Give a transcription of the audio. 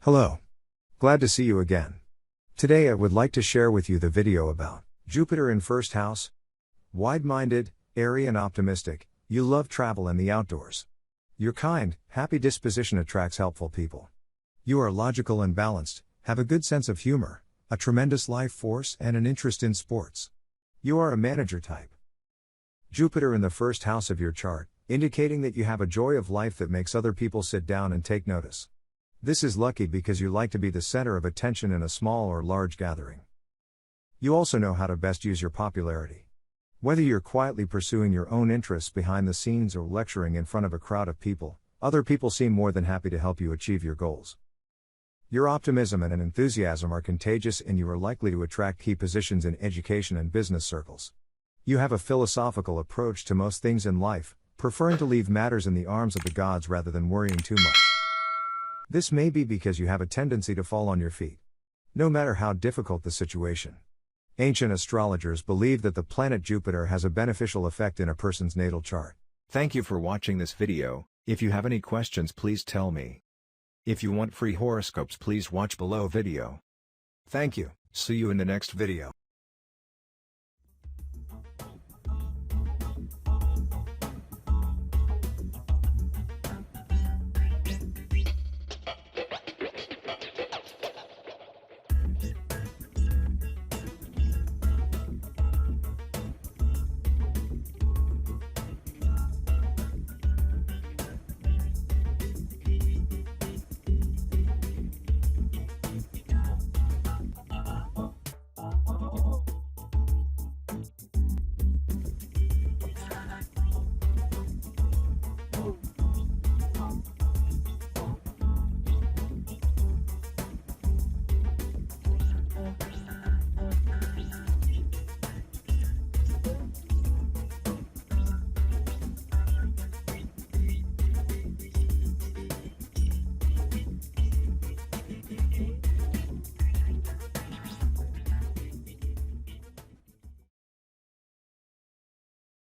Hello. Glad to see you again. Today I would like to share with you the video about Jupiter in first house. Wide-minded, airy and optimistic, you love travel and the outdoors. Your kind, happy disposition attracts helpful people. You are logical and balanced, have a good sense of humor, a tremendous life force and an interest in sports. You are a manager type. Jupiter in the first house of your chart, indicating that you have a joy of life that makes other people sit down and take notice. This is lucky because you like to be the center of attention in a small or large gathering. You also know how to best use your popularity. Whether you're quietly pursuing your own interests behind the scenes or lecturing in front of a crowd of people, other people seem more than happy to help you achieve your goals. Your optimism and enthusiasm are contagious and you are likely to attract key positions in education and business circles. You have a philosophical approach to most things in life, preferring to leave matters in the arms of the gods rather than worrying too much. This may be because you have a tendency to fall on your feet, no matter how difficult the situation. Ancient astrologers believed that the planet Jupiter has a beneficial effect in a person's natal chart. Thank you for watching this video. If you have any questions, please tell me. If you want free horoscopes, please watch below video. Thank you. See you in the next video.